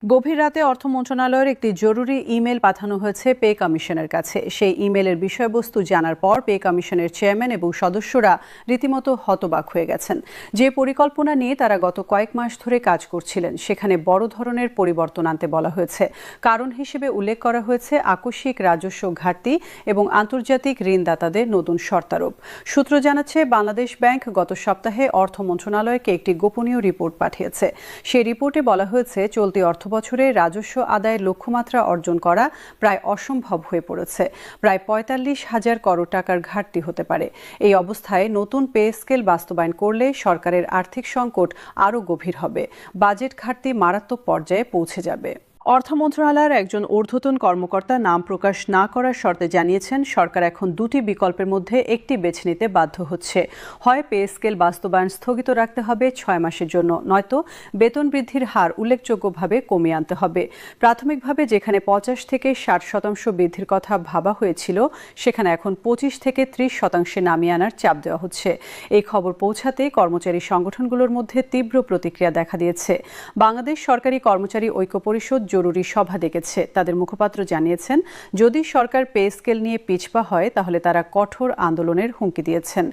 গভীর রাতে অর্থ মন্ত্রণালয়ের একটি জরুরি ইমেল পাঠানো হয়েছে পে কমিশনের কাছে। সেই ইমেলের বিষয়বস্তু জানার পর পে কমিশনের চেয়ারম্যান এবং সদস্যরা রীতিমতো হতবাক হয়ে গেছেন। যে পরিকল্পনা নিয়ে তারা গত কয়েক মাস ধরে কাজ করছিলেন সেখানে বড় ধরনের পরিবর্তন আনতে বলা হয়েছে। কারণ হিসেবে উল্লেখ করা হয়েছে আকস্মিক রাজস্ব ঘাটতি এবং আন্তর্জাতিক ঋণদাতাদের নতুন শর্তারোপ। সূত্র জানাচ্ছে বাংলাদেশ ব্যাংক গত সপ্তাহে অর্থ মন্ত্রণালয়কে একটি গোপনীয় রিপোর্ট পাঠিয়েছে। সেই রিপোর্টে বলা হয়েছে চলতি অর্থ বছরে রাজস্ব আদায়ের লক্ষ্যমাত্রা অর্জন করা প্রায় অসম্ভব হয়ে পড়েছে। প্রায় ৪৫,০০০ করোড় টাকার ঘাটতি হতে পারে। এই অবস্থায় নতুন পে স্কেল বাস্তবায়ন করলে সরকারের আর্থিক সংকট আরও গভীর হবে। বাজেট ঘাটতি মারাত্মক পর্যায়ে পৌঁছে যাবে। অর্থ মন্ত্রণালয়ের একজন ঊর্ধ্বতন কর্মকর্তা নাম প্রকাশ না করার শর্তে জানিয়েছেন সরকার এখন দুটি বিকল্পের মধ্যে একটি বেছে নিতে বাধ্য হচ্ছে। হয় পে স্কেল বাস্তবায়ন স্থগিত রাখতে হবে ৬ মাসের জন্য, নয়তো বেতন বৃদ্ধির হার উল্লেখযোগ্যভাবে কমিয়ে আনতে হবে। প্রাথমিকভাবে যেখানে ৫০ থেকে ৬০% বৃদ্ধির কথা ভাবা হয়েছিল সেখানে এখন ২৫ থেকে ৩০% নামিয়ে আনার চাপ দেওয়া হচ্ছে। এই খবর পৌঁছাতে কর্মচারী সংগঠনগুলোর মধ্যে তীব্র প্রতিক্রিয়া দেখা দিয়েছে। বাংলাদেশ সরকারি কর্মচারী ঐক্য পরিষদ জরুরি সভা ডেকেছে। তাদের মুখপাত্র জানিয়েছেন যদি সরকার পে স্কেল নিয়ে পিছপা হয় তাহলে তারা কঠোর আন্দোলনের হুমকি দিয়েছেন।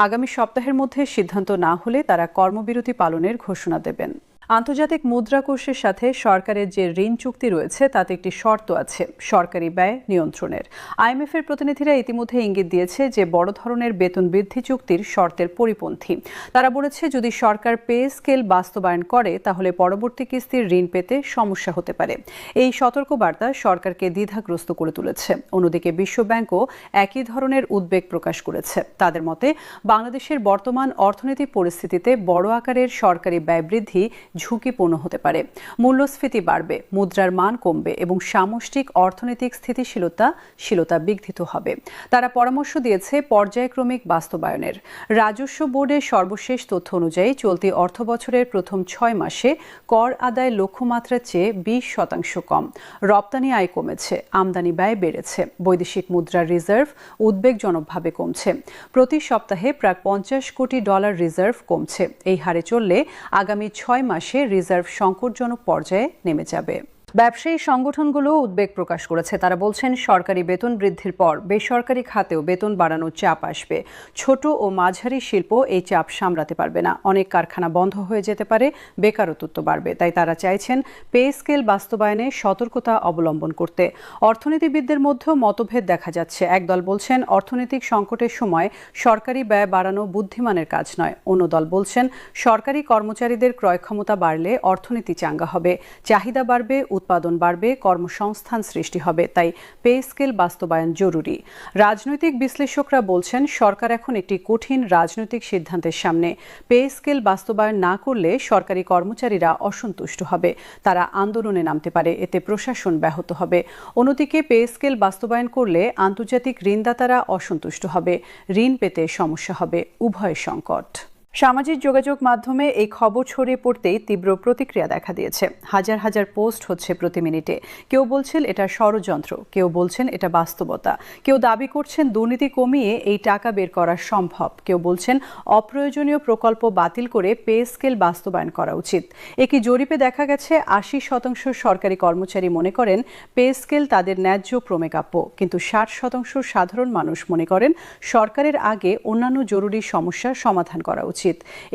আগামী সপ্তাহের মধ্যে সিদ্ধান্ত না হলে তারা কর্মবিরতি পালনের ঘোষণা দেবেন। আন্তর্জাতিক মুদ্রা কোষের সাথে সরকারের যে ঋণ চুক্তি রয়েছে তাতে একটি শর্ত আছে, সরকারি ব্যয় নিয়ন্ত্রণের। আইএমএফ এর প্রতিনিধিরা ইতিমধ্যে ইঙ্গিত দিয়েছে যে বড় ধরনের বেতন বৃদ্ধি চুক্তির শর্তের পরিপন্থী। তারা বলেছে যদি সরকার পে স্কেল বাস্তবায়ন করে তাহলে পরবর্তী কিস্তির ঋণ পেতে সমস্যা হতে পারে। এই সতর্কবার্তা সরকারকে দ্বিধাগ্রস্ত করে তুলেছে। অন্যদিকে বিশ্বব্যাংকও একই ধরনের উদ্বেগ প্রকাশ করেছে। তাদের মতে বাংলাদেশের বর্তমান অর্থনৈতিক পরিস্থিতিতে বড় আকারের সরকারি ব্যয় বৃদ্ধি ঝুঁকিপূর্ণ হতে পারে। মূল্যস্ফীতি বাড়বে, মুদ্রার মান কমবে এবং সামষ্টিক অর্থনৈতিক স্থিতিশীলতা বিঘ্নিত হবে। তারা পরামর্শ দিয়েছে পর্যায়ক্রমিক বাস্তবায়নের। রাজস্ব বোর্ডের সর্বশেষ তথ্য অনুযায়ী চলতি অর্থবছরের প্রথম ৬ মাসে কর আদায় লক্ষ্যমাত্রার চেয়ে ২০% কম। রপ্তানি আয় কমেছে, আমদানি ব্যয় বেড়েছে, বৈদেশিক মুদ্রার রিজার্ভ উদ্বেগজনকভাবে কমছে। প্রতি সপ্তাহে প্রায় $৫০ কোটি রিজার্ভ কমছে। এই হারে চললে আগামী ৬ মাসে রিজার্ভ সংকটজনক পর্যায়ে নেমে যাবে। ব্যবসায়ী সংগঠনগুলো উদ্বেগ প্রকাশ করেছে। তারা বলছেন সরকারি বেতন বৃদ্ধির পর বেসরকারি খাতেও বেতন বাড়ানোর চাপ আসবে। ছোট ও মাঝারি শিল্প এই চাপ সামলাতে পারবে না। অনেক কারখানা বন্ধ হয়ে যেতে পারে, বেকারত্ব বাড়বে। তাই তারা চাইছেন পে স্কেল বাস্তবায়নে সতর্কতা অবলম্বন করতে। অর্থনীতিবিদদের মধ্যেও মতভেদ দেখা যাচ্ছে। একদল বলছেন অর্থনৈতিক সংকটের সময় সরকারি ব্যয় বাড়ানো বুদ্ধিমানের কাজ নয়। অন্য দল বলছেন সরকারি কর্মচারীদের ক্রয় ক্ষমতা বাড়লে অর্থনীতি চাঙ্গা হবে, চাহিদা বাড়বে, উৎপাদন বাড়বে, কর্মসংস্থান সৃষ্টি হবে। তাই পে স্কেল বাস্তবায়ন জরুরি। রাজনৈতিক বিশ্লেষকরা বলছেন সরকার এখন একটি কঠিন রাজনৈতিক সিদ্ধান্তের সামনে। পে স্কেল বাস্তবায়ন না করলে সরকারি কর্মচারীরা অসন্তুষ্ট হবে, তারা আন্দোলনে নামতে পারে, এতে প্রশাসন ব্যাহত হবে। অন্যদিকে পে স্কেল বাস্তবায়ন করলে আন্তর্জাতিক ঋণদাতারা অসন্তুষ্ট হবে, ঋণ পেতে সমস্যা হবে, উভয় সংকট। সামাজিক যোগাযোগ মাধ্যমে এই খবর ছড়িয়ে পড়তেই তীব্র প্রতিক্রিয়া দেখা দিয়েছে। হাজার হাজার পোস্ট হচ্ছে প্রতি মিনিটে। কেউ বলছেন এটা ষড়যন্ত্র, কেউ বলছেন এটা বাস্তবতা, কেউ দাবি করছেন দুর্নীতি কমিয়ে এই টাকা বের করা সম্ভব, কেউ বলছেন অপ্রয়োজনীয় প্রকল্প বাতিল করে পে স্কেল বাস্তবায়ন করা উচিত। একই জরিপে দেখা গেছে ৮০% সরকারি কর্মচারী মনে করেন পে স্কেল তাদের ন্যায্য ক্রমে কাপ্য, কিন্তু ৬০% সাধারণ মানুষ মনে করেন সরকারের আগে অন্যান্য জরুরি সমস্যার সমাধান করা উচিত।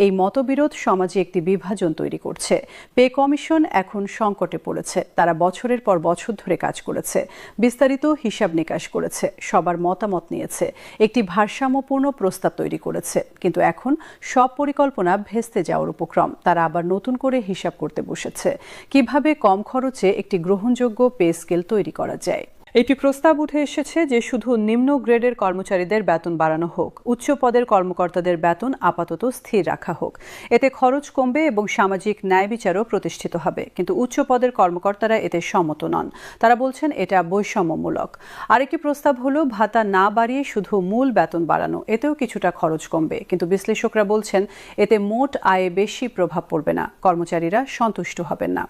এই মতবিরোধ সমাজে একটি বিভাজন তৈরি করছে। পে কমিশন এখন সংকটে পড়েছে। তারা বছরের পর বছর ধরে কাজ করেছে, বিস্তারিত হিসাব নিকাশ করেছে, সবার মতামত নিয়েছে, একটি ভারসাম্যপূর্ণ প্রস্তাব তৈরি করেছে। কিন্তু এখন সব পরিকল্পনা ভেস্তে যাওয়ার উপক্রম। তারা আবার নতুন করে হিসাব করতে বসেছে কিভাবে কম খরচে একটি গ্রহণযোগ্য পে স্কেল তৈরি করা যায়। একটি প্রস্তাব উঠে এসেছে যে শুধু নিম্ন গ্রেডের কর্মচারীদের বেতন বাড়ানো হোক, উচ্চ পদের কর্মকর্তাদের বেতন আপাতত স্থির রাখা হোক। এতে খরচ কমবে এবং সামাজিক ন্যায় বিচারও প্রতিষ্ঠিত হবে। কিন্তু উচ্চ পদের কর্মকর্তারা এতে সম্মত নন। তারা বলছেন এটা বৈষম্যমূলক। আরেকটি প্রস্তাব হলো ভাতা না বাড়িয়ে শুধু মূল বেতন বাড়ানো। এতেও কিছুটা খরচ কমবে, কিন্তু বিশ্লেষকরা বলছেন এতে মোট আয়ে বেশি প্রভাব পড়বে না, কর্মচারীরা সন্তুষ্ট হবেন না।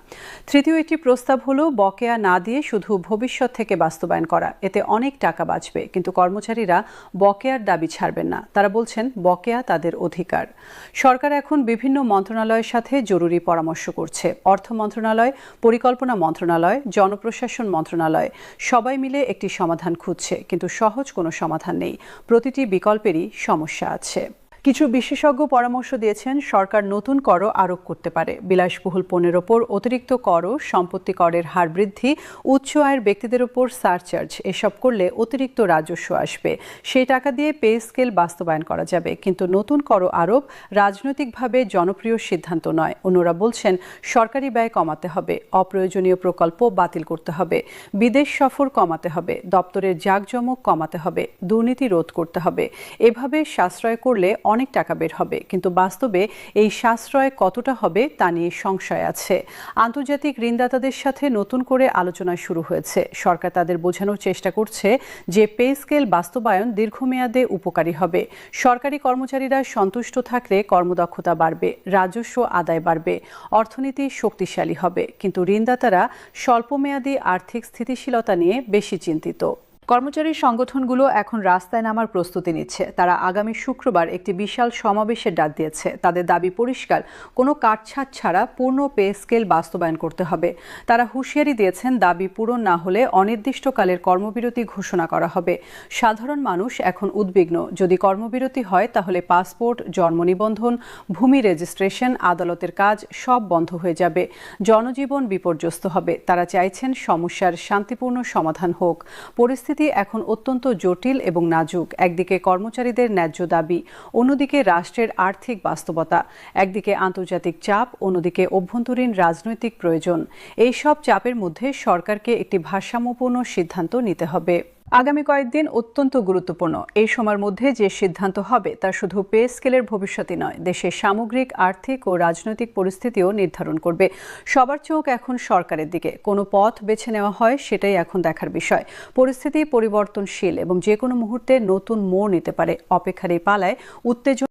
তৃতীয় একটি প্রস্তাব হলো বকেয়া না দিয়ে শুধু ভবিষ্যৎ থেকে বাস্তবায়ন করা, এতে অনেক টাকা বাঁচবে। কিন্তু কর্মচারীরা বকেয়ার দাবি ছাড়বেন না। তারা বলছেন বকেয়া তাদের অধিকার। সরকার এখন বিভিন্ন মন্ত্রণালয়ের সাথে জরুরি পরামর্শ করছে। অর্থ মন্ত্রণালয়, পরিকল্পনা মন্ত্রণালয়, জনপ্রশাসন মন্ত্রণালয় সবাই মিলে একটি সমাধান খুঁজছে, কিন্তু সহজ কোনো সমাধান নেই। প্রতিটি বিকল্পেরই সমস্যা আছে। কিছু বিশেষজ্ঞ পরামর্শ দিয়েছেন সরকার নতুন করও আরোপ করতে পারে। বিলাসবহুল পণ্যের ওপর অতিরিক্ত করও, সম্পত্তি করের হার বৃদ্ধি, উচ্চ আয়ের ব্যক্তিদের ওপর সারচার্জ এসব করলে অতিরিক্ত রাজস্ব আসবে। সেই টাকা দিয়ে পে স্কেল বাস্তবায়ন করা যাবে। কিন্তু নতুন করও আরোপ রাজনৈতিকভাবে জনপ্রিয় সিদ্ধান্ত নয়। অন্যরা বলছেন সরকারি ব্যয় কমাতে হবে, অপ্রয়োজনীয় প্রকল্প বাতিল করতে হবে, বিদেশ সফর কমাতে হবে, দপ্তরের জাঁকজমক কমাতে হবে, দুর্নীতি রোধ করতে হবে। এভাবে সাশ্রয় করলে অনেক টাকা বের হবে, কিন্তু বাস্তবে এই সাশ্রয় কতটা হবে তা নিয়ে সংশয় আছে। আন্তর্জাতিক ঋণদাতাদের সাথে নতুন করে আলোচনা শুরু হয়েছে। সরকার তাদের বোঝানোর চেষ্টা করছে যে পে স্কেল বাস্তবায়ন দীর্ঘমেয়াদে উপকারী হবে। সরকারি কর্মচারীরা সন্তুষ্ট থাকলে কর্মদক্ষতা বাড়বে, রাজস্ব আদায় বাড়বে, অর্থনীতি শক্তিশালী হবে। কিন্তু ঋণদাতারা স্বল্পমেয়াদী আর্থিক স্থিতিশীলতা নিয়ে বেশি চিন্তিত। কর্মচারী সংগঠনগুলো এখন রাস্তায় নামার প্রস্তুতি নিচ্ছে। তারা আগামী শুক্রবার একটি বিশাল সমাবেশের ডাক দিয়েছে। তাদের দাবি পরিষ্কার, কোনো কাটছাঁট ছাড়া পূর্ণ পে স্কেল বাস্তবায়ন করতে হবে। তারা হুঁশিয়ারি দিয়েছেন দাবি পূরণ না হলে অনির্দিষ্টকালের কর্মবিরতি ঘোষণা করা হবে। সাধারণ মানুষ এখন উদ্বিগ্ন। যদি কর্মবিরতি হয় তাহলে পাসপোর্ট, জন্ম নিবন্ধন, ভূমি রেজিস্ট্রেশন, আদালতের কাজ সব বন্ধ হয়ে যাবে। জনজীবন বিপর্যস্ত হবে। তারা চাইছেন সমস্যার শান্তিপূর্ণ সমাধান হোক। পরিস্থিতি এখন অত্যন্ত জটিল এবং নাজুক। একদিকে কর্মচারীদের ন্যায্য দাবি, অন্যদিকে রাষ্ট্রের আর্থিক বাস্তবতা। একদিকে আন্তর্জাতিক চাপ, অন্যদিকে অভ্যন্তরীণ রাজনৈতিক প্রয়োজন। এই সব চাপের মধ্যে সরকারকে একটি ভারসাম্যপূর্ণ সিদ্ধান্ত নিতে হবে। আগামী কয়েকদিন অত্যন্ত গুরুত্বপূর্ণ। এই সময়ের মধ্যে যে সিদ্ধান্ত হবে তা শুধু পে স্কেলের ভবিষ্যৎই নয়, দেশের সামগ্রিক আর্থিক ও রাজনৈতিক পরিস্থিতিও নির্ধারণ করবে। সবার চোখ এখন সরকারের দিকে। কোনো পথ বেছে নেওয়া হয় সেটাই এখন দেখার বিষয়। পরিস্থিতি পরিবর্তনশীল এবং যে কোনো মুহূর্তে নতুন মোড় নিতে পারে। অপেক্ষার এই পালায় উত্তেজনা